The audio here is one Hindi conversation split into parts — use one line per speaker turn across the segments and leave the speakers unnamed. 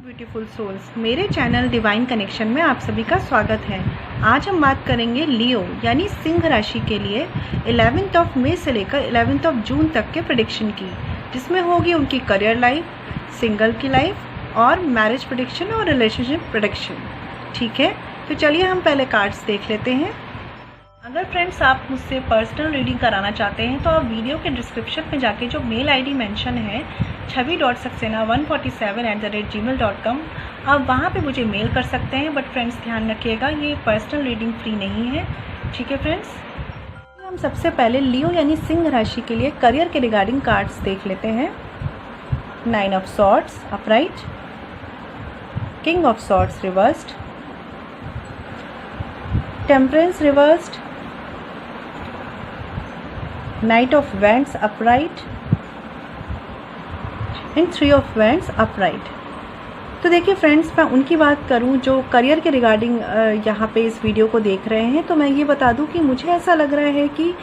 ब्यूटीफुल सोल्स, मेरे चैनल डिवाइन कनेक्शन में आप सभी का स्वागत है। आज हम बात करेंगे लियो यानी सिंह राशि के लिए 11 मई से लेकर 11 जून तक के प्रेडिक्शन की, जिसमें होगी उनकी करियर लाइफ, सिंगल की लाइफ और मैरिज प्रेडिक्शन और रिलेशनशिप प्रेडिक्शन। ठीक है, तो चलिए हम पहले कार्ड्स देख लेते हैं। अगर फ्रेंड्स आप मुझसे पर्सनल रीडिंग कराना चाहते हैं तो आप वीडियो के डिस्क्रिप्शन में जाके जो मेल आईडी मेंशन है chavi.saxena147@gmail.com, आप वहाँ पे मुझे मेल कर सकते हैं। बट फ्रेंड्स ध्यान रखिएगा, ये पर्सनल रीडिंग फ्री नहीं है। ठीक है फ्रेंड्स, हम सबसे पहले लियो यानी सिंह राशि के लिए करियर के रिगार्डिंग कार्ड्स देख लेते हैं। 9 of swords upright, king of swords reversed, temperance reversed, night of wands upright and 3 of wands upright. तो देखिए फ्रेंड्स, मैं उनकी बात करूं जो करियर के रिगार्डिंग यहाँ पे इस वीडियो को देख रहे हैं, तो मैं ये बता दूं कि मुझे ऐसा लग रहा है कि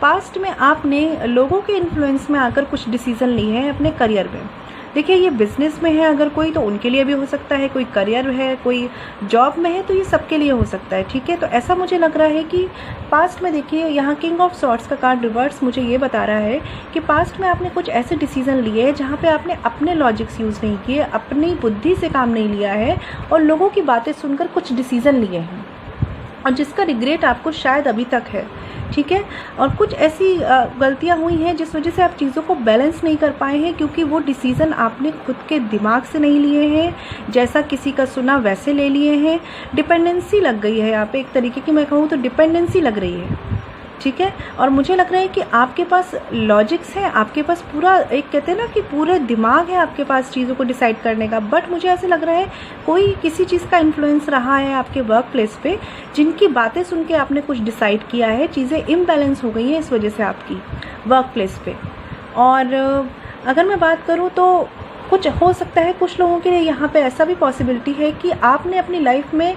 पास्ट में आपने लोगों के इन्फ्लुएंस में आकर कुछ डिसीज़न लिए हैं अपने करियर में। देखिए, ये बिज़नेस में है अगर कोई, तो उनके लिए भी हो सकता है, कोई करियर है, कोई जॉब में है, तो ये सबके लिए हो सकता है। ठीक है, तो ऐसा मुझे लग रहा है कि पास्ट में देखिए, यहाँ किंग ऑफ सॉर्ड्स का कार्ड रिवर्स मुझे ये बता रहा है कि पास्ट में आपने कुछ ऐसे डिसीज़न लिए हैं जहाँ पे आपने अपने लॉजिक्स यूज़ नहीं किए, अपनी बुद्धि से काम नहीं लिया है और लोगों की बातें सुनकर कुछ डिसीज़न लिए हैं और जिसका रिग्रेट आपको शायद अभी तक है। ठीक है, और कुछ ऐसी गलतियां हुई हैं जिस वजह से आप चीज़ों को बैलेंस नहीं कर पाए हैं, क्योंकि वो डिसीज़न आपने खुद के दिमाग से नहीं लिए हैं, जैसा किसी का सुना वैसे ले लिए हैं। डिपेंडेंसी लग गई है यहाँ पे, एक तरीके की मैं कहूँ तो डिपेंडेंसी लग रही है। ठीक है, और मुझे लग रहा है कि आपके पास लॉजिक्स है, आपके पास पूरा एक कहते हैं ना कि पूरे दिमाग है आपके पास चीज़ों को डिसाइड करने का। बट मुझे ऐसे लग रहा है कोई किसी चीज़ का इन्फ्लुएंस रहा है आपके वर्क प्लेस पे, जिनकी बातें सुन के आपने कुछ डिसाइड किया है, चीज़ें इम्बैलेंस हो गई हैं इस वजह से आपकी वर्क प्लेस पे। और अगर मैं बात करूँ तो कुछ हो सकता है कुछ लोगों के लिए यहाँ पे ऐसा भी पॉसिबिलिटी है कि आपने अपनी लाइफ में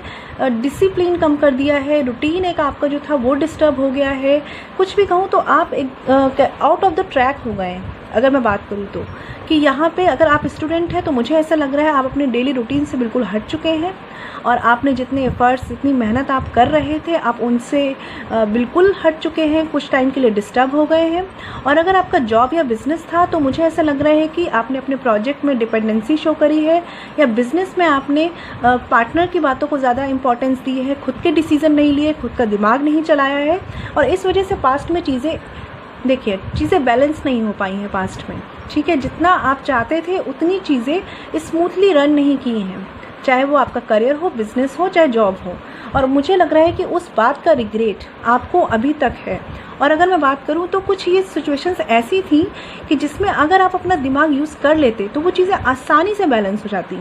डिसिप्लिन कम कर दिया है, रूटीन एक आपका जो था वो डिस्टर्ब हो गया है। कुछ भी कहूँ तो आप एक आउट ऑफ द ट्रैक हो गए हैं। अगर मैं बात करूँ तो कि यहाँ पे अगर आप स्टूडेंट हैं तो मुझे ऐसा लग रहा है आप अपने डेली रूटीन से बिल्कुल हट चुके हैं और आपने जितने एफर्ट्स, इतनी मेहनत आप कर रहे थे, आप उनसे बिल्कुल हट चुके हैं, कुछ टाइम के लिए डिस्टर्ब हो गए हैं। और अगर आपका जॉब या बिज़नेस था तो मुझे ऐसा लग रहा है कि आपने अपने प्रोजेक्ट में डिपेंडेंसी शो करी है, या बिज़नेस में आपने पार्टनर की बातों को ज़्यादा इंपॉर्टेंस दी है, खुद के डिसीज़न नहीं लिए, खुद का दिमाग नहीं चलाया है। और इस वजह से पास्ट में चीज़ें बैलेंस नहीं हो पाई हैं पास्ट में। ठीक है, जितना आप चाहते थे उतनी चीज़ें स्मूथली रन नहीं की हैं, चाहे वो आपका करियर हो, बिजनेस हो, चाहे जॉब हो। और मुझे लग रहा है कि उस बात का रिग्रेट आपको अभी तक है। और अगर मैं बात करूं तो कुछ ये सिचुएशंस ऐसी थी कि जिसमें अगर आप अपना दिमाग यूज़ कर लेते तो वो चीज़ें आसानी से बैलेंस हो जाती,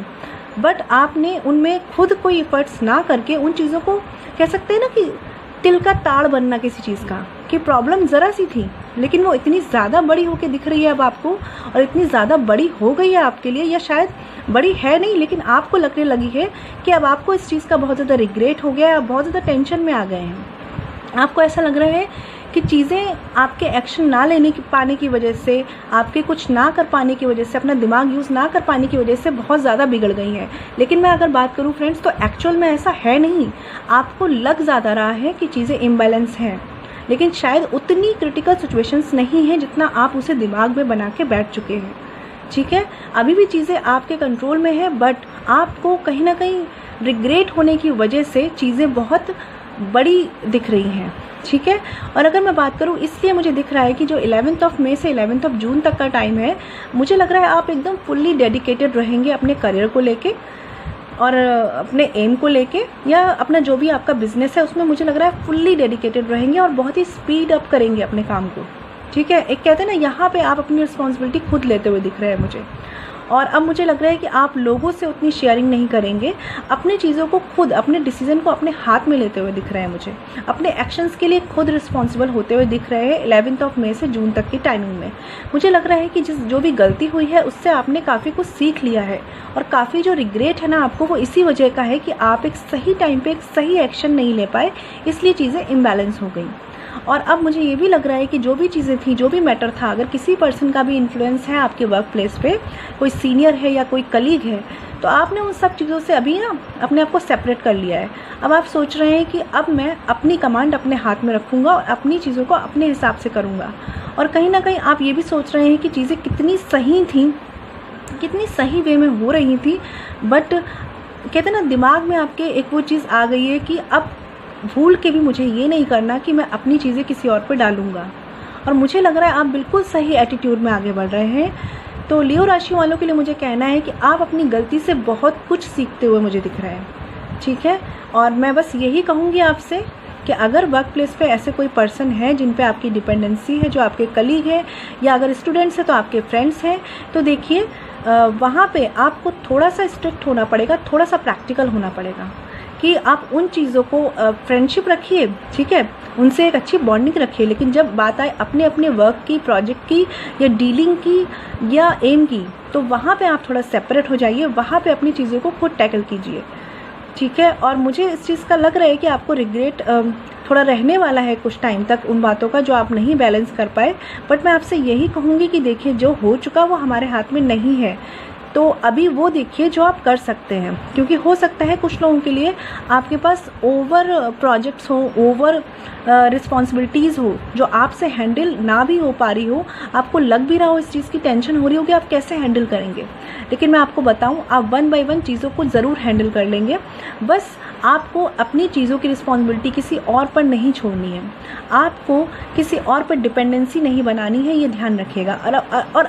बट आपने उनमें खुद कोई एफर्ट्स ना करके उन चीज़ों को, कह सकते हैं ना कि तिल का ताड़ बनना किसी चीज़ का, कि प्रॉब्लम ज़रा सी थी लेकिन वो इतनी ज़्यादा बड़ी होके दिख रही है अब आपको, और इतनी ज़्यादा बड़ी हो गई है आपके लिए, या शायद बड़ी है नहीं लेकिन आपको लगने लगी है कि अब आपको इस चीज़ का बहुत ज़्यादा रिग्रेट हो गया है, आप बहुत ज़्यादा टेंशन में आ गए हैं। आपको ऐसा लग रहा है कि चीज़ें आपके एक्शन ना लेने की पाने की वजह से, आपके कुछ ना कर पाने की वजह से, अपना दिमाग यूज़ ना कर पाने की वजह से बहुत ज़्यादा बिगड़ गई हैं। लेकिन मैं अगर बात करूं फ्रेंड्स तो एक्चुअल में ऐसा है नहीं। आपको लग ज़्यादा रहा है कि चीज़ें इम्बैलेंस हैं, लेकिन शायद उतनी क्रिटिकल सिचुएशंस नहीं है जितना आप उसे दिमाग में बना के बैठ चुके हैं। ठीक है, अभी भी चीज़ें आपके कंट्रोल में है, बट आपको कहीं ना कहीं रिग्रेट होने की वजह से चीज़ें बहुत बड़ी दिख रही हैं। ठीक है, और अगर मैं बात करूं इसलिए मुझे दिख रहा है कि जो 11 मई से 11 जून तक का टाइम है, मुझे लग रहा है आप एकदम फुल्ली डेडिकेटेड रहेंगे अपने करियर को लेके और अपने एम को लेके, या अपना जो भी आपका बिजनेस है उसमें मुझे लग रहा है फुल्ली डेडिकेटेड रहेंगे और बहुत ही स्पीड अप करेंगे अपने काम को। ठीक है, एक कहते हैं ना, यहाँ पे आप अपनी रिस्पॉन्सिबिलिटी खुद लेते हुए दिख रहे हैं मुझे। और अब मुझे लग रहा है कि आप लोगों से उतनी शेयरिंग नहीं करेंगे, अपनी चीज़ों को खुद, अपने डिसीजन को अपने हाथ में लेते हुए दिख रहे हैं मुझे, अपने एक्शंस के लिए खुद रिस्पॉन्सिबल होते हुए दिख रहे हैं 11 मई से जून तक की टाइमिंग में। मुझे लग रहा है कि जो भी गलती हुई है उससे आपने काफ़ी कुछ सीख लिया है, और काफ़ी जो रिग्रेट है ना आपको, वो इसी वजह का है कि आप एक सही टाइम पे एक सही एक्शन नहीं ले पाए, इसलिए चीज़ें इम्बैलेंस हो गई। और अब मुझे ये भी लग रहा है कि जो भी चीज़ें थी, जो भी मैटर था, अगर किसी पर्सन का भी इन्फ्लुएंस है आपके वर्क प्लेस पे, कोई सीनियर है या कोई कलीग है, तो आपने उन सब चीज़ों से अभी ना अपने आप को सेपरेट कर लिया है। अब आप सोच रहे हैं कि अब मैं अपनी कमांड अपने हाथ में रखूँगा और अपनी चीज़ों को अपने हिसाब से करूँगा। और कहीं ना कहीं आप ये भी सोच रहे हैं कि चीज़ें कितनी सही थी, कितनी सही वे में हो रही थी, बट कहते हैं ना दिमाग में आपके एक वो चीज़ आ गई है कि अब भूल के भी मुझे ये नहीं करना कि मैं अपनी चीज़ें किसी और पे डालूँगा। और मुझे लग रहा है आप बिल्कुल सही एटीट्यूड में आगे बढ़ रहे हैं। तो लियो राशि वालों के लिए मुझे कहना है कि आप अपनी गलती से बहुत कुछ सीखते हुए मुझे दिख रहे हैं, ठीक है। और मैं बस यही कहूँगी आपसे कि अगर वर्क प्लेस पे ऐसे कोई पर्सन है जिन पे आपकी डिपेंडेंसी है, जो आपके कलीग है, या अगर स्टूडेंट्स हैं तो आपके फ्रेंड्स हैं, तो देखिए वहाँ पे आपको थोड़ा सा स्ट्रिक्ट होना पड़ेगा, थोड़ा सा प्रैक्टिकल होना पड़ेगा कि आप उन चीज़ों को फ्रेंडशिप रखिए, ठीक है, उनसे एक अच्छी बॉन्डिंग रखिए, लेकिन जब बात आए अपने अपने वर्क की, प्रोजेक्ट की, या डीलिंग की, या एम की, तो वहाँ पे आप थोड़ा सेपरेट हो जाइए, वहाँ पे अपनी चीज़ों को खुद टैकल कीजिए, ठीक है। और मुझे इस चीज़ का लग रहा है कि आपको रिग्रेट थोड़ा रहने वाला है कुछ टाइम तक उन बातों का जो आप नहीं बैलेंस कर पाए। बट मैं आपसे यही कहूँगी कि देखिए जो हो चुका वो हमारे हाथ में नहीं है, तो अभी वो देखिए जो आप कर सकते हैं, क्योंकि हो सकता है कुछ लोगों के लिए आपके पास ओवर प्रोजेक्ट्स हो, ओवर रिस्पॉन्सिबिलिटीज़ हो जो आपसे हैंडल ना भी हो पा रही हो, आपको लग भी रहा हो, इस चीज़ की टेंशन हो रही हो कि आप कैसे हैंडल करेंगे। लेकिन मैं आपको बताऊं, आप 1 बाय 1 चीज़ों को ज़रूर हैंडल कर लेंगे। बस आपको अपनी चीज़ों की रिस्पॉन्सिबिलिटी किसी और पर नहीं छोड़नी है, आपको किसी और पर डिपेंडेंसी नहीं बनानी है, ये ध्यान रखिएगा। और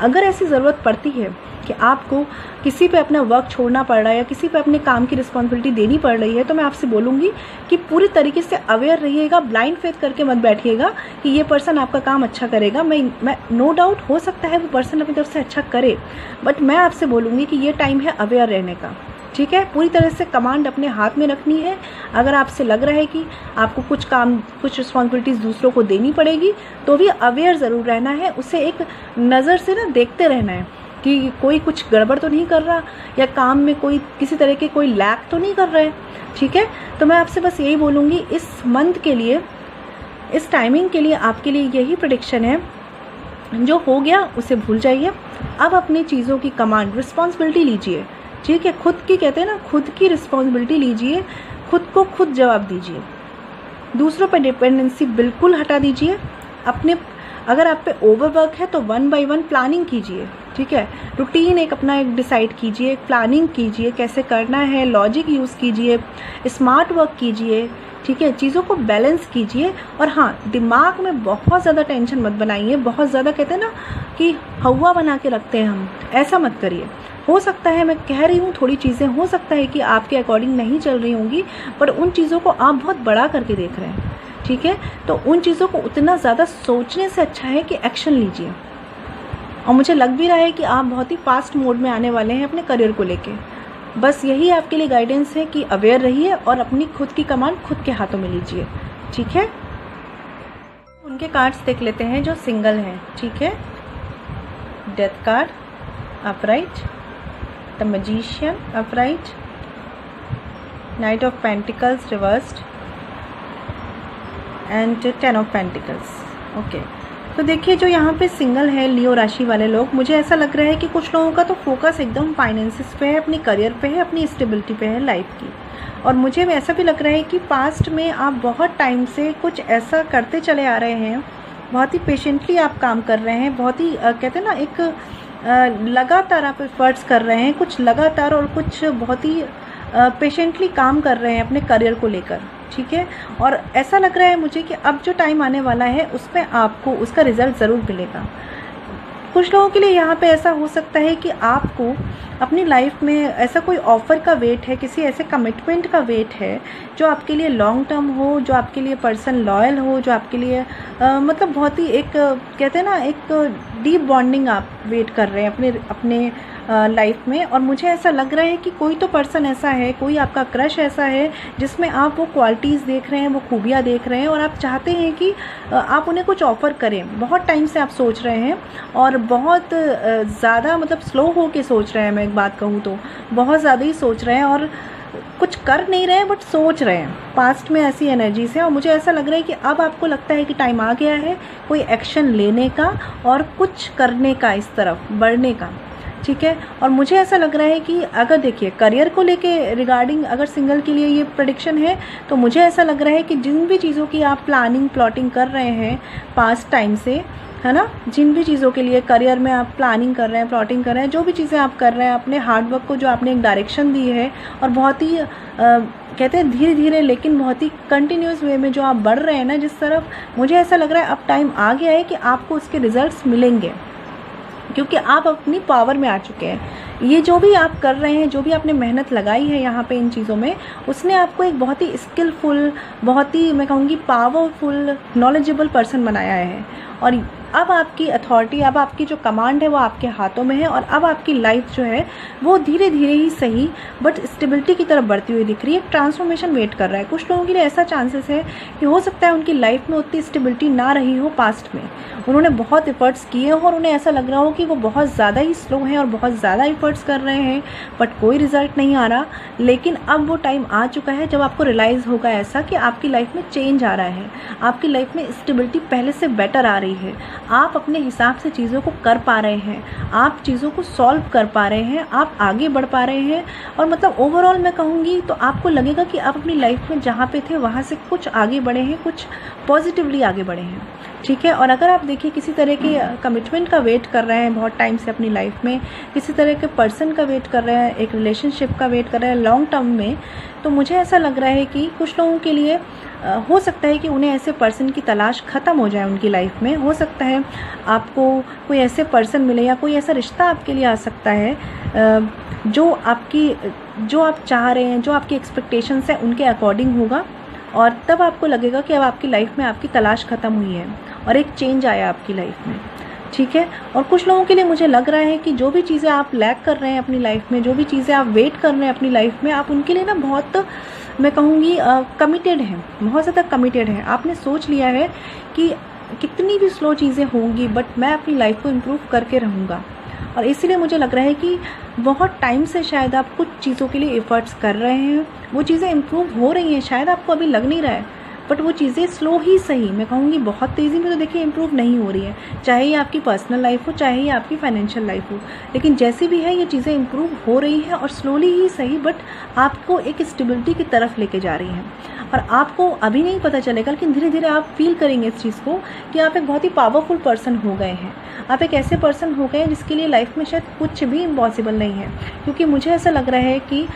अगर ऐसी ज़रूरत पड़ती है कि आपको किसी पे अपना वर्क छोड़ना पड़ रहा है या किसी पे अपने काम की रिस्पॉन्सिबिलिटी देनी पड़ रही है, तो मैं आपसे बोलूँगी कि पूरी तरीके से अवेयर रहिएगा, ब्लाइंड फेथ करके मत बैठिएगा कि ये पर्सन आपका काम अच्छा करेगा। मैं नो डाउट हो सकता है वो पर्सन अपनी तरफ से अच्छा करे, बट मैं आपसे बोलूँगी कि ये टाइम है अवेयर रहने का, ठीक है। पूरी तरह से कमांड अपने हाथ में रखनी है। अगर आपसे लग रहा है कि आपको कुछ काम, कुछ रिस्पॉन्सिबिलिटीज़ दूसरों को देनी पड़ेगी, तो भी अवेयर ज़रूर रहना है, उसे एक नज़र से ना देखते रहना है कि कोई कुछ गड़बड़ तो नहीं कर रहा, या काम में कोई किसी तरह के कोई लैक तो नहीं कर रहा है, ठीक है। तो मैं आपसे बस यही बोलूँगी, इस मंथ के लिए, इस टाइमिंग के लिए आपके लिए यही प्रेडिक्शन है, जो हो गया उसे भूल जाइए। अब अपनी चीज़ों की कमांड, रिस्पॉन्सिबिलिटी लीजिए, ठीक है। खुद की, कहते हैं ना, खुद की रिस्पॉन्सिबिलिटी लीजिए, खुद को खुद जवाब दीजिए, दूसरों पर डिपेंडेंसी बिल्कुल हटा दीजिए। अगर आप पे ओवरवर्क है तो 1 बाय 1 प्लानिंग कीजिए, ठीक है। रूटीन अपना एक डिसाइड कीजिए, एक प्लानिंग कीजिए कैसे करना है, लॉजिक यूज़ कीजिए, स्मार्ट वर्क कीजिए, ठीक है। चीज़ों को बैलेंस कीजिए। और हाँ, दिमाग में बहुत ज़्यादा टेंशन मत बनाइए, बहुत ज़्यादा, कहते हैं ना कि हवा बना के रखते हैं हम, ऐसा मत करिए। हो सकता है, मैं कह रही हूँ, थोड़ी चीज़ें हो सकता है कि आपके अकॉर्डिंग नहीं चल रही होंगी, पर उन चीज़ों को आप बहुत बड़ा करके देख रहे हैं, ठीक है। तो उन चीज़ों को उतना ज़्यादा सोचने से अच्छा है कि एक्शन लीजिए। और मुझे लग भी रहा है कि आप बहुत ही फास्ट मोड में आने वाले हैं अपने करियर को लेके। बस यही आपके लिए गाइडेंस है कि अवेयर रहिए और अपनी खुद की कमांड खुद के हाथों में लीजिए, ठीक है। उनके कार्ड्स देख लेते हैं जो सिंगल हैं, ठीक है। Death card upright, the magician upright, night of pentacles reversed and 10 of pentacles. Okay, तो देखिए जो यहाँ पे सिंगल है लियो राशि वाले लोग, मुझे ऐसा लग रहा है कि कुछ लोगों का तो फोकस एकदम फाइनेंसिस पे है, अपनी करियर पे है, अपनी स्टेबिलिटी पे है लाइफ की। और मुझे ऐसा भी लग रहा है कि पास्ट में आप बहुत टाइम से कुछ ऐसा करते चले आ रहे हैं, बहुत ही पेशेंटली आप काम कर रहे हैं, बहुत ही कहते हैं ना, एक लगातार आप एफर्ट्स कर रहे हैं, कुछ लगातार और कुछ बहुत ही पेशेंटली काम कर रहे हैं अपने करियर को लेकर, ठीक है। और ऐसा लग रहा है मुझे कि अब जो टाइम आने वाला है उसमें आपको उसका रिज़ल्ट ज़रूर मिलेगा। कुछ लोगों के लिए यहाँ पे ऐसा हो सकता है कि आपको अपनी लाइफ में ऐसा कोई ऑफ़र का वेट है, किसी ऐसे कमिटमेंट का वेट है जो आपके लिए लॉन्ग टर्म हो, जो आपके लिए पर्सन लॉयल हो, जो आपके लिए मतलब बहुत ही एक कहते हैं ना, एक डीप बॉन्डिंग आप वेट कर रहे हैं अपने लाइफ में। और मुझे ऐसा लग रहा है कि कोई तो पर्सन ऐसा है, कोई आपका क्रश ऐसा है जिसमें आप वो क्वालिटीज़ देख रहे हैं, वो खूबियाँ देख रहे हैं, और आप चाहते हैं कि आप उन्हें कुछ ऑफ़र करें। बहुत टाइम से आप सोच रहे हैं और बहुत ज़्यादा, मतलब स्लो हो के सोच रहे हैं, मैं एक बात कहूँ तो बहुत ज़्यादा ही सोच रहे हैं और कुछ कर नहीं रहे हैं बट सोच रहे हैं। पास्ट में ऐसी एनर्जी से, और मुझे ऐसा लग रहा है कि अब आपको लगता है कि टाइम आ गया है कोई एक्शन लेने का और कुछ करने का, इस तरफ बढ़ने का, ठीक है। और मुझे ऐसा लग रहा है कि अगर देखिए करियर को लेके रिगार्डिंग अगर सिंगल के लिए ये प्रेडिक्शन है, तो मुझे ऐसा लग रहा है कि जिन भी चीज़ों की आप प्लानिंग प्लॉटिंग कर रहे हैं पास्ट टाइम से, है ना, जिन भी चीज़ों के लिए करियर में आप प्लानिंग कर रहे हैं, प्लॉटिंग कर रहे हैं, जो भी चीज़ें आप कर रहे हैं, अपने हार्डवर्क को जो आपने एक डायरेक्शन दी है और बहुत ही कहते हैं धीरे धीरे लेकिन बहुत ही कंटिन्यूस वे में जो आप बढ़ रहे हैं ना जिस तरफ, मुझे ऐसा लग रहा है अब टाइम आ गया है कि आपको उसके रिजल्ट्स मिलेंगे, क्योंकि आप अपनी पावर में आ चुके हैं। ये जो भी आप कर रहे हैं, जो भी आपने मेहनत लगाई है यहाँ पे इन चीज़ों में, उसने आपको एक बहुत ही स्किलफुल, बहुत ही मैं कहूँगी पावरफुल, नॉलेजेबल पर्सन बनाया है। और अब आपकी अथॉरिटी, अब आपकी जो कमांड है वो आपके हाथों में है, और अब आपकी लाइफ जो है वो धीरे धीरे ही सही बट स्टेबिलिटी की तरफ बढ़ती हुई दिख रही है। एक ट्रांसफॉर्मेशन वेट कर रहा है। कुछ लोगों के लिए ऐसा चांसेस है कि हो सकता है उनकी लाइफ में उतनी स्टेबिलिटी ना रही हो पास्ट में, उन्होंने बहुत एफर्ट्स किए हो और उन्हें ऐसा लग रहा हो कि वो बहुत ज़्यादा ही स्लो हैं और बहुत ज़्यादा एफर्ट्स कर रहे हैं बट कोई रिजल्ट नहीं आ रहा। लेकिन अब वो टाइम आ चुका है जब आपको रियलाइज़ होगा ऐसा कि आपकी लाइफ में चेंज आ रहा है, आपकी लाइफ में स्टेबिलिटी पहले से बेटर आ रही है, आप अपने हिसाब से चीज़ों को कर पा रहे हैं, आप चीज़ों को सॉल्व कर पा रहे हैं, आप आगे बढ़ पा रहे हैं। और मतलब ओवरऑल मैं कहूँगी तो आपको लगेगा कि आप अपनी लाइफ में जहाँ पे थे वहाँ से कुछ आगे बढ़े हैं, कुछ पॉजिटिवली आगे बढ़े हैं, ठीक है। और अगर आप देखिए किसी तरह के कमिटमेंट का वेट कर रहे हैं बहुत टाइम से अपनी लाइफ में, किसी तरह के पर्सन का वेट कर रहे हैं, एक रिलेशनशिप का वेट कर रहे हैं लॉन्ग टर्म में, तो मुझे ऐसा लग रहा है कि कुछ लोगों के लिए हो सकता है कि उन्हें ऐसे पर्सन की तलाश ख़त्म हो जाए उनकी लाइफ में। हो सकता है आपको कोई ऐसे पर्सन मिले या कोई ऐसा रिश्ता आपके लिए आ सकता है जो आप चाह रहे हैं, जो आपकी एक्सपेक्टेशंस हैं उनके अकॉर्डिंग होगा, और तब आपको लगेगा कि अब आपकी लाइफ में आपकी तलाश ख़त्म हुई है और एक चेंज आया आपकी लाइफ में, ठीक है। और कुछ लोगों के लिए मुझे लग रहा है कि जो भी चीज़ें आप लैक कर रहे हैं अपनी लाइफ में, जो भी चीज़ें आप वेट कर रहे हैं अपनी लाइफ में, आप उनके लिए ना बहुत मैं कहूँगी कमिटेड हैं, बहुत ज़्यादा कमिटेड हैं। आपने सोच लिया है कि कितनी भी स्लो चीज़ें होंगी बट मैं अपनी लाइफ को इम्प्रूव करके रहूँगा। और इसीलिए मुझे लग रहा है कि बहुत टाइम से शायद आप कुछ चीज़ों के लिए एफर्ट्स कर रहे हैं, वो चीज़ें इम्प्रूव हो रही हैं, शायद आपको अभी लग नहीं रहा है बट वो चीज़ें स्लो ही सही, मैं कहूँगी बहुत तेज़ी में तो देखिए इम्प्रूव नहीं हो रही है, चाहे ये आपकी पर्सनल लाइफ हो, चाहे ये आपकी फाइनेंशियल लाइफ हो, लेकिन जैसी भी है ये चीज़ें इम्प्रूव हो रही हैं और स्लोली ही सही बट आपको एक स्टेबिलिटी की तरफ लेके जा रही हैं। और आपको अभी नहीं पता चलेगा लेकिन धीरे धीरे आप फील करेंगे इस चीज़ को कि आप एक बहुत ही पावरफुल पर्सन हो गए हैं, आप एक ऐसे पर्सन हो गए हैं जिसके लिए लाइफ में शायद कुछ भी इम्पॉसिबल नहीं है। क्योंकि मुझे ऐसा लग रहा है कि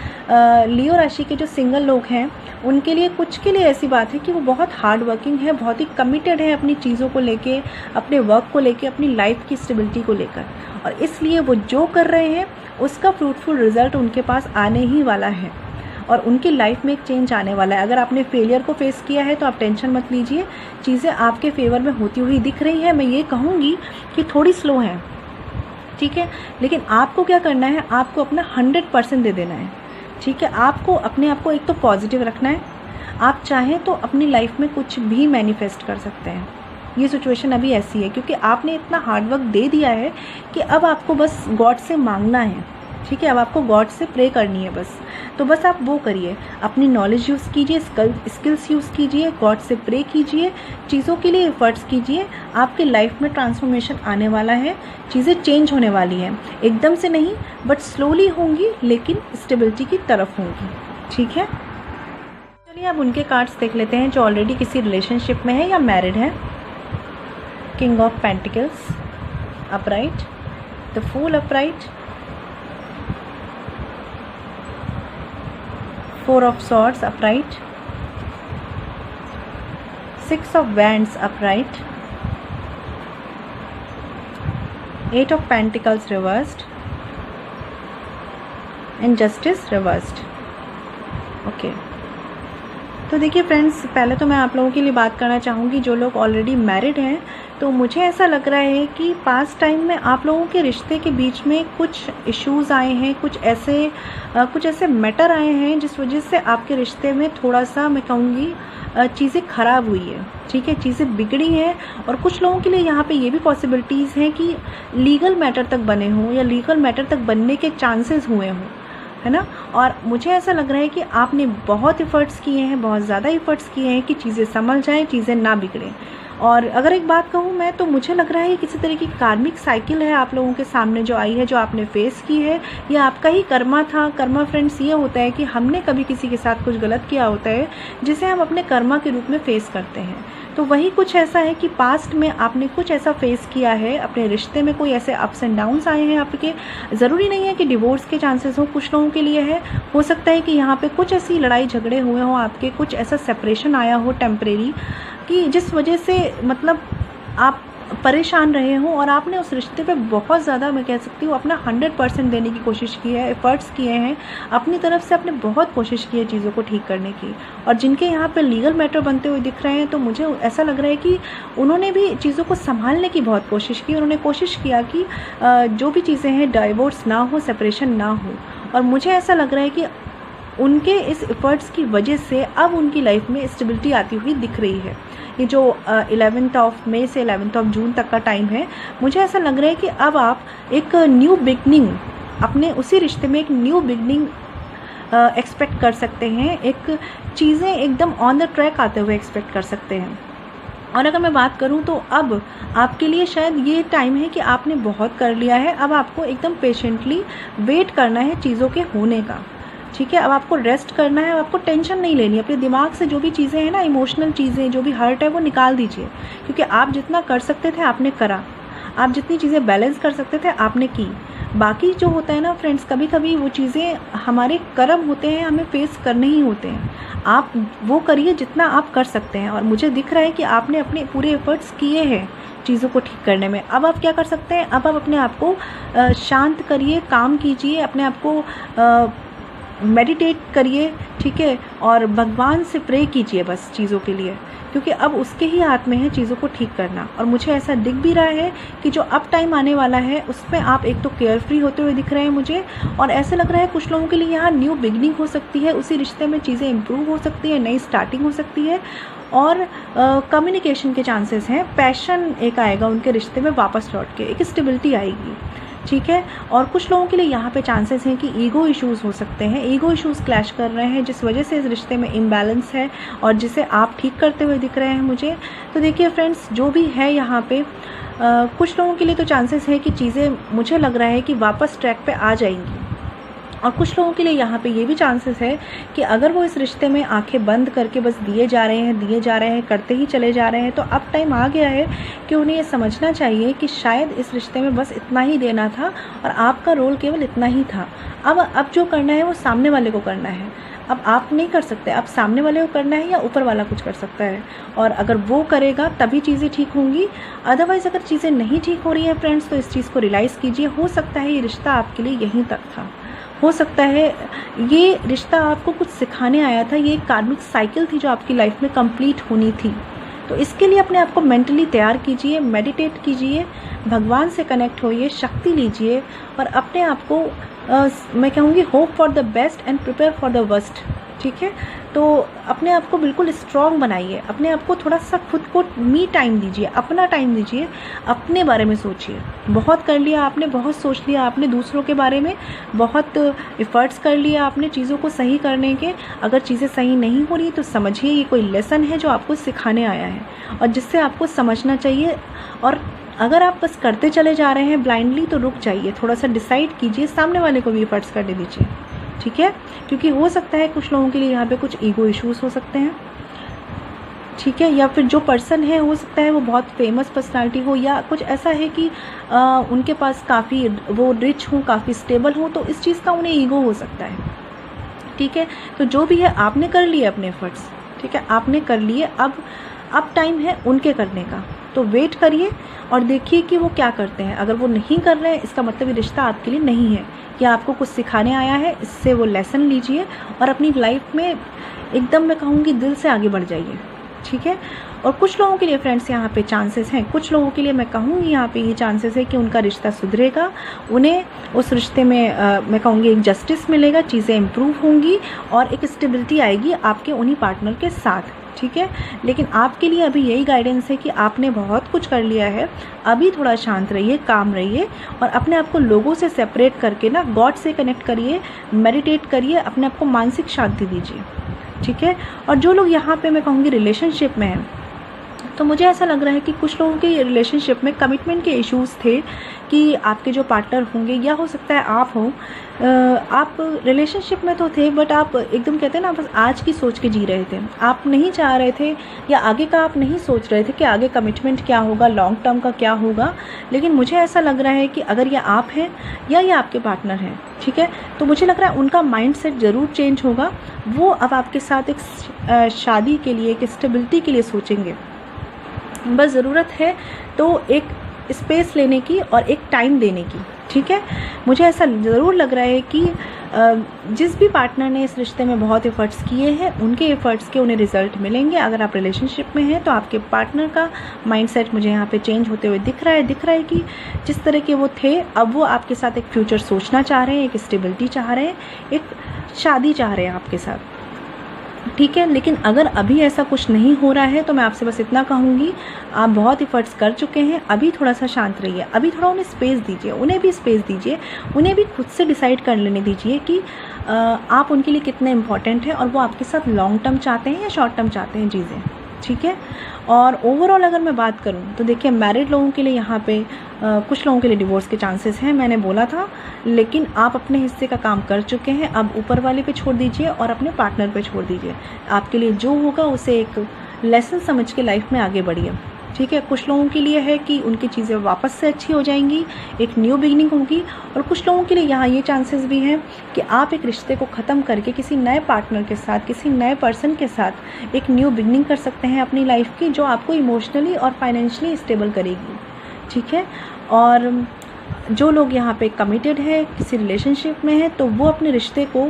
लियो राशि के जो सिंगल लोग हैं उनके लिए कुछ के लिए ऐसी बात है कि वो बहुत हार्ड वर्किंग है, बहुत ही कमिटेड है अपनी चीज़ों को लेके, अपने वर्क को लेके, अपनी लाइफ की स्टेबिलिटी को लेकर, और इसलिए वो जो कर रहे हैं उसका फ्रूटफुल रिजल्ट उनके पास आने ही वाला है और उनकी लाइफ में एक चेंज आने वाला है। अगर आपने फेलियर को फेस किया है तो आप टेंशन मत लीजिए, चीज़ें आपके फेवर में होती हुई दिख रही है। मैं ये कहूँगी कि थोड़ी स्लो है, ठीक है, लेकिन आपको क्या करना है, आपको अपना 100% दे देना है, ठीक है। आपको अपने आप को एक तो पॉजिटिव रखना है, आप चाहें तो अपनी लाइफ में कुछ भी मैनिफेस्ट कर सकते हैं। ये सिचुएशन अभी ऐसी है क्योंकि आपने इतना हार्डवर्क दे दिया है कि अब आपको बस गॉड से मांगना है, ठीक है, अब आपको गॉड से प्रे करनी है बस। तो बस आप वो करिए, अपनी नॉलेज यूज़ कीजिए, स्किल्स यूज़ कीजिए, गॉड से प्रे कीजिए, चीज़ों के लिए एफर्ट्स कीजिए। आपके लाइफ में ट्रांसफॉर्मेशन आने वाला है, चीज़ें चेंज होने वाली हैं, एकदम से नहीं बट स्लोली होंगी लेकिन स्टेबिलिटी की तरफ होंगी, ठीक है। चलिए अब उनके कार्ड्स देख लेते हैं जो ऑलरेडी किसी रिलेशनशिप में है या मैरिड है। King of Pentacles upright, the Fool upright, Four of Swords upright, Six of Wands upright, Eight of Pentacles reversed, and Justice reversed. Okay. तो देखिए फ्रेंड्स, पहले तो मैं आप लोगों के लिए बात करना चाहूँगी जो लोग ऑलरेडी मैरिड हैं, तो मुझे ऐसा लग रहा है कि पास्ट टाइम में आप लोगों के रिश्ते के बीच में कुछ इश्यूज़ आए हैं, कुछ ऐसे मैटर आए हैं जिस वजह से आपके रिश्ते में थोड़ा सा मैं कहूँगी चीज़ें ख़राब हुई है, ठीक है, चीज़ें बिगड़ी हैं। और कुछ लोगों के लिए यहाँ पे ये भी पॉसिबिलिटीज़ हैं कि लीगल मैटर तक बने हों या लीगल मैटर तक बनने के चांसेस हुए हों, है ना। और मुझे ऐसा लग रहा है कि आपने बहुत एफर्ट्स किए हैं, बहुत ज़्यादा एफर्ट्स किए हैं कि चीज़ें संभल जाएं, चीज़ें ना बिगड़ें। और अगर एक बात कहूँ मैं, तो मुझे लग रहा है ये किसी तरह की कार्मिक साइकिल है आप लोगों के सामने जो आई है, जो आपने फेस की है। ये आपका ही कर्मा था। कर्मा फ्रेंड्स ये होता है कि हमने कभी किसी के साथ कुछ गलत किया होता है, जिसे हम अपने कर्मा के रूप में फेस करते हैं। तो वही कुछ ऐसा है कि पास्ट में आपने कुछ ऐसा फेस किया है, अपने रिश्ते में कोई ऐसे अप्स एंड डाउन्स आए हैं आपके। ज़रूरी नहीं है कि डिवोर्स के चांसेस हो, कुछ लोगों के लिए है। हो सकता है कि यहाँ पे कुछ ऐसी लड़ाई झगड़े हुए हों आपके, कुछ ऐसा सेपरेशन आया हो टेम्परेरी, कि जिस वजह से मतलब आप परेशान रहे हों और आपने उस रिश्ते पे बहुत ज़्यादा, मैं कह सकती हूँ, अपना 100% देने की कोशिश की है, एफर्ट्स किए हैं अपनी तरफ से, आपने बहुत कोशिश की है चीज़ों को ठीक करने की। और जिनके यहाँ पे लीगल मैटर बनते हुए दिख रहे हैं, तो मुझे ऐसा लग रहा है कि उन्होंने भी चीज़ों को संभालने की बहुत कोशिश की। उन्होंने कोशिश किया कि जो भी चीज़ें हैं डिवोर्स ना हो, सेपरेशन ना हो। और मुझे ऐसा लग रहा है कि उनके इस एफर्ट्स की वजह से अब उनकी लाइफ में स्टेबिलिटी आती हुई दिख रही है। ये जो 11 मई से 11 जून तक का टाइम है, मुझे ऐसा लग रहा है कि अब आप एक न्यू बिगनिंग, अपने उसी रिश्ते में एक न्यू बिगनिंग एक्सपेक्ट कर सकते हैं। एक चीज़ें एकदम ऑन द ट्रैक आते हुए एक्सपेक्ट कर सकते हैं। और अगर मैं बात करूं तो अब आपके लिए शायद ये टाइम है कि आपने बहुत कर लिया है, अब आपको एकदम पेशेंटली वेट करना है चीज़ों के होने का। ठीक है, अब आपको रेस्ट करना है, अब आपको टेंशन नहीं लेनी। अपने दिमाग से जो भी चीज़ें हैं ना, इमोशनल चीज़ें, जो भी हर्ट है, वो निकाल दीजिए। क्योंकि आप जितना कर सकते थे आपने करा, आप जितनी चीज़ें बैलेंस कर सकते थे आपने की। बाकी जो होता है ना फ्रेंड्स, कभी कभी वो चीज़ें हमारे कर्म होते हैं, हमें फेस करने ही होते हैं। आप वो करिए जितना आप कर सकते हैं। और मुझे दिख रहा है कि आपने अपने पूरे एफर्ट्स किए हैं चीज़ों को ठीक करने में। अब आप क्या कर सकते हैं, अब आप अपने आप को शांत करिए, काम कीजिए, अपने आप को मेडिटेट करिए, ठीक है, और भगवान से प्रे कीजिए बस चीज़ों के लिए, क्योंकि अब उसके ही हाथ में है चीज़ों को ठीक करना। और मुझे ऐसा दिख भी रहा है कि जो अब टाइम आने वाला है उसमें आप एक तो केयर फ्री होते हुए दिख रहे हैं मुझे, और ऐसे लग रहा है कुछ लोगों के लिए यहाँ न्यू बिगनिंग हो सकती है, उसी रिश्ते में चीज़ें इम्प्रूव हो सकती है, नई स्टार्टिंग हो सकती है। और कम्युनिकेशन के चांसेस हैं, पैशन एक आएगा उनके रिश्ते में वापस लौट के, एक स्टेबिलिटी आएगी। ठीक है, और कुछ लोगों के लिए यहाँ पे चांसेस हैं कि ईगो इश्यूज़ हो सकते हैं, ईगो इश्यूज़ क्लैश कर रहे हैं, जिस वजह से इस रिश्ते में इम्बैलेंस है और जिसे आप ठीक करते हुए दिख रहे हैं मुझे। तो देखिए फ्रेंड्स, जो भी है यहाँ पे कुछ लोगों के लिए तो चांसेस है कि चीज़ें, मुझे लग रहा है कि वापस ट्रैक पे आ जाएंगी। और कुछ लोगों के लिए यहाँ पे ये भी चांसेस है कि अगर वो इस रिश्ते में आंखें बंद करके बस दिए जा रहे हैं, करते ही चले जा रहे हैं, तो अब टाइम आ गया है कि उन्हें ये समझना चाहिए कि शायद इस रिश्ते में बस इतना ही देना था और आपका रोल केवल इतना ही था। अब जो करना है वो सामने वाले को करना है। अब आप नहीं कर सकते, अब सामने वाले को करना है या ऊपर वाला कुछ कर सकता है। और अगर वो करेगा तभी चीज़ें ठीक होंगी। अदरवाइज़ अगर चीज़ें नहीं ठीक हो रही हैं फ्रेंड्स, तो इस चीज़ को रियलाइज़ कीजिए। हो सकता है ये रिश्ता आपके लिए यहीं तक था, हो सकता है ये रिश्ता आपको कुछ सिखाने आया था, ये एक कार्मिक साइकिल थी जो आपकी लाइफ में कंप्लीट होनी थी। तो इसके लिए अपने आप को मेंटली तैयार कीजिए, मेडिटेट कीजिए, भगवान से कनेक्ट होइए, शक्ति लीजिए और अपने आप को मैं कहूँगी hope for the best and prepare for the worst. ठीक है, तो अपने आप को बिल्कुल स्ट्रॉन्ग बनाइए, अपने आप को थोड़ा सा खुद को मी टाइम दीजिए, अपना टाइम दीजिए, अपने बारे में सोचिए। बहुत कर लिया आपने, बहुत सोच लिया आपने दूसरों के बारे में, बहुत एफर्ट्स कर लिया आपने चीज़ों को सही करने के। अगर चीज़ें सही नहीं हो रही तो समझिए ये कोई लेसन है जो आपको सिखाने आया है और जिससे आपको समझना चाहिए। और अगर आप बस करते चले जा रहे हैं ब्लाइंडली तो रुक जाइए, थोड़ा सा डिसाइड कीजिए, सामने वाले को भी एफर्ट्स करने दीजिए। ठीक है, क्योंकि हो सकता है कुछ लोगों के लिए यहाँ पे कुछ ईगो इश्यूज़ हो सकते हैं। ठीक है, या फिर जो पर्सन है हो सकता है वो बहुत फेमस पर्सनालिटी हो, या कुछ ऐसा है कि उनके पास काफ़ी वो रिच हो, काफ़ी स्टेबल हो, तो इस चीज़ का उन्हें ईगो हो सकता है। ठीक है, तो जो भी है आपने कर लिए अपने एफर्ट्स, ठीक है, आपने कर लिए। अब टाइम है उनके करने का, तो वेट करिए और देखिए कि वो क्या करते हैं। अगर वो नहीं कर रहे हैं इसका मतलब ये रिश्ता आपके लिए नहीं है, या आपको कुछ सिखाने आया है, इससे वो लेसन लीजिए और अपनी लाइफ में एकदम मैं कहूँगी दिल से आगे बढ़ जाइए। ठीक है, और कुछ लोगों के लिए फ्रेंड्स यहाँ पे चांसेस हैं, कुछ लोगों के लिए मैं कहूँगी यहाँ पे ये चांसेस है कि उनका रिश्ता सुधरेगा, उन्हें उस रिश्ते में मैं कहूँगी एक जस्टिस मिलेगा, चीज़ें इम्प्रूव होंगी और एक स्टेबिलिटी आएगी आपके उन्हीं पार्टनर के साथ। ठीक है, लेकिन आपके लिए अभी यही गाइडेंस है कि आपने बहुत कुछ कर लिया है, अभी थोड़ा शांत रहिए, काम रहिए और अपने आप को लोगों से सेपरेट करके ना गॉड से कनेक्ट करिए, मेडिटेट करिए, अपने आप को मानसिक शांति दीजिए। ठीक है, और जो लोग यहाँ पे मैं कहूँगी रिलेशनशिप में हैं, तो मुझे ऐसा लग रहा है कि कुछ लोगों के रिलेशनशिप में कमिटमेंट के इश्यूज़ थे कि आपके जो पार्टनर होंगे या हो सकता है आप हो, आप रिलेशनशिप में तो थे बट आप एकदम कहते हैं ना बस आज की सोच के जी रहे थे। आप नहीं चाह रहे थे या आगे का आप नहीं सोच रहे थे कि आगे कमिटमेंट क्या होगा, लॉन्ग टर्म का क्या होगा। लेकिन मुझे ऐसा लग रहा है कि अगर ये आप हैं या ये आपके पार्टनर हैं, ठीक है, तो मुझे लग रहा है उनका माइंडसेट ज़रूर चेंज होगा। वो अब आपके साथ एक शादी के लिए, एक स्टेबिलिटी के लिए सोचेंगे। बस ज़रूरत है तो एक स्पेस लेने की और एक टाइम देने की, ठीक है। मुझे ऐसा ज़रूर लग रहा है कि जिस भी पार्टनर ने इस रिश्ते में बहुत एफ़र्ट्स किए हैं उनके एफ़र्ट्स के उन्हें रिज़ल्ट मिलेंगे। अगर आप रिलेशनशिप में हैं तो आपके पार्टनर का माइंडसेट मुझे यहाँ पे चेंज होते हुए दिख रहा है कि जिस तरह के वो थे अब वो आपके साथ एक फ्यूचर सोचना चाह रहे हैं, एक स्टेबिलिटी चाह रहे हैं, एक शादी चाह रहे हैं आपके साथ, ठीक है। लेकिन अगर अभी ऐसा कुछ नहीं हो रहा है तो मैं आपसे बस इतना कहूँगी, आप बहुत एफर्ट्स कर चुके हैं, अभी थोड़ा सा शांत रहिए, अभी थोड़ा उन्हें स्पेस दीजिए, उन्हें भी स्पेस दीजिए, उन्हें भी खुद से डिसाइड कर लेने दीजिए कि आप उनके लिए कितने इम्पॉर्टेंट हैं और वो आपके साथ लॉन्ग टर्म चाहते हैं या शॉर्ट टर्म चाहते हैं चीज़ें, ठीक है। और ओवरऑल अगर मैं बात करूं तो देखिए मैरिड लोगों के लिए यहाँ पे कुछ लोगों के लिए डिवोर्स के चांसेस हैं, मैंने बोला था, लेकिन आप अपने हिस्से का काम कर चुके हैं। अब ऊपर वाले पे छोड़ दीजिए और अपने पार्टनर पे छोड़ दीजिए। आपके लिए जो होगा उसे एक लेसन समझ के लाइफ में आगे बढ़िए, ठीक है। कुछ लोगों के लिए है कि उनकी चीज़ें वापस से अच्छी हो जाएंगी, एक न्यू बिगनिंग होगी। और कुछ लोगों के लिए यहाँ ये चांसेस भी हैं कि आप एक रिश्ते को ख़त्म करके किसी नए पार्टनर के साथ, किसी नए पर्सन के साथ एक न्यू बिगनिंग कर सकते हैं अपनी लाइफ की, जो आपको इमोशनली और फाइनेंशियली स्टेबल करेगी, ठीक है। और जो लोग यहाँ पे कमिटेड है, किसी रिलेशनशिप में है, तो वो अपने रिश्ते को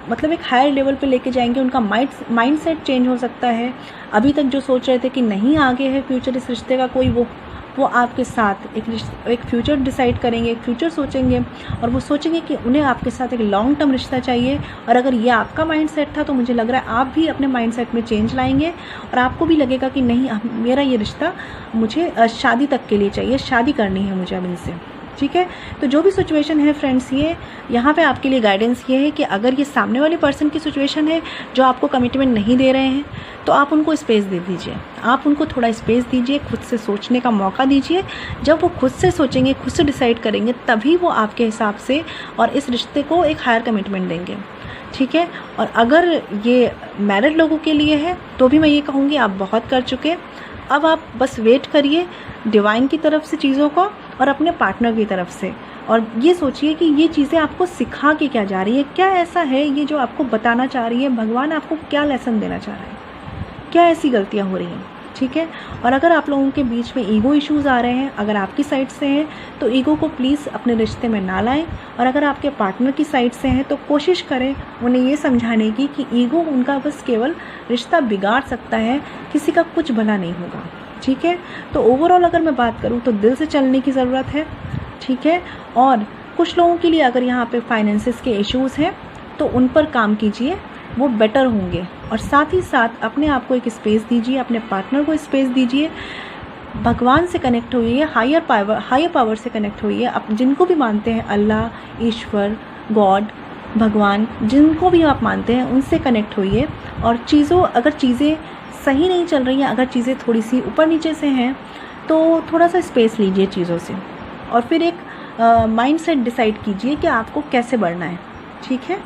मतलब एक हायर लेवल पे लेके जाएंगे। उनका माइंडसेट चेंज हो सकता है। अभी तक जो सोच रहे थे कि नहीं आगे है फ्यूचर इस रिश्ते का कोई, वो आपके साथ एक फ्यूचर डिसाइड करेंगे, एक फ्यूचर सोचेंगे और वो सोचेंगे कि उन्हें आपके साथ एक लॉन्ग टर्म रिश्ता चाहिए। और अगर ये आपका माइंडसेट था तो मुझे लग रहा है आप भी अपने माइंडसेट में चेंज लाएंगे और आपको भी लगेगा कि नहीं, मेरा ये रिश्ता मुझे शादी तक के लिए चाहिए, शादी करनी है मुझे अब इनसे, ठीक है। तो जो भी सिचुएशन है फ्रेंड्स, ये यहाँ पे आपके लिए गाइडेंस ये है कि अगर ये सामने वाले पर्सन की सिचुएशन है जो आपको कमिटमेंट नहीं दे रहे हैं तो आप उनको स्पेस दे दीजिए, आप उनको थोड़ा स्पेस दीजिए, खुद से सोचने का मौका दीजिए। जब वो खुद से सोचेंगे, खुद से डिसाइड करेंगे, तभी वो आपके हिसाब से और इस रिश्ते को एक हायर कमिटमेंट देंगे, ठीक है। और अगर ये मैरिड लोगों के लिए है तो भी मैं ये कहूँगी आप बहुत कर चुके, अब आप बस वेट करिए डिवाइन की तरफ से चीज़ों को और अपने पार्टनर की तरफ से, और ये सोचिए कि ये चीज़ें आपको सिखा के क्या जा रही है, क्या ऐसा है ये जो आपको बताना चाह रही है, भगवान आपको क्या लेसन देना चाह रहा है, क्या ऐसी गलतियाँ हो रही हैं, ठीक है। और अगर आप लोगों के बीच में ईगो इश्यूज़ आ रहे हैं, अगर आपकी साइड से हैं तो ईगो को प्लीज़ अपने रिश्ते में ना लाएं। और अगर आपके पार्टनर की साइड से हैं तो कोशिश करें उन्हें ये समझाने की कि ईगो उनका बस केवल रिश्ता बिगाड़ सकता है, किसी का कुछ भला नहीं होगा, ठीक है। तो ओवरऑल अगर मैं बात करूँ तो दिल से चलने की ज़रूरत है, ठीक है। और कुछ लोगों के लिए अगर यहाँ पे फाइनेंसेस के इश्यूज़ हैं तो उन पर काम कीजिए, वो बेटर होंगे। और साथ ही साथ अपने आप को एक स्पेस दीजिए, अपने पार्टनर को स्पेस दीजिए, भगवान से कनेक्ट होइए, हायर पावर से कनेक्ट होइए। आप जिनको भी मानते हैं, अल्लाह, ईश्वर, गॉड, भगवान, जिनको भी आप मानते हैं उनसे कनेक्ट होइए। और अगर चीज़ें सही नहीं चल रही हैं, अगर चीज़ें थोड़ी सी ऊपर नीचे से हैं तो थोड़ा सा स्पेस लीजिए चीज़ों से और फिर एक माइंडसेट डिसाइड कीजिए कि आपको कैसे बढ़ना है, ठीक है।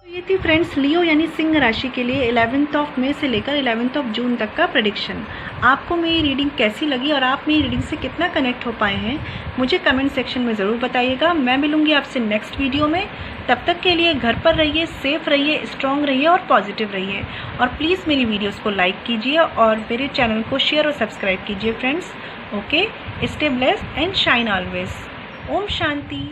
ये थी फ्रेंड्स लियो यानी सिंह राशि के लिए 11 मई से लेकर 11 जून तक का प्रेडिक्शन। आपको मेरी रीडिंग कैसी लगी और आप मेरी रीडिंग से कितना कनेक्ट हो पाए हैं मुझे कमेंट सेक्शन में ज़रूर बताइएगा। मैं मिलूंगी आपसे नेक्स्ट वीडियो में। तब तक के लिए घर पर रहिए, सेफ रहिए, स्ट्रॉन्ग रहिए और पॉजिटिव रहिए। और प्लीज़ मेरी वीडियोज़ को लाइक कीजिए और मेरे चैनल को शेयर और सब्सक्राइब कीजिए friends. Okay, stay blessed and shine always. ओम शांति।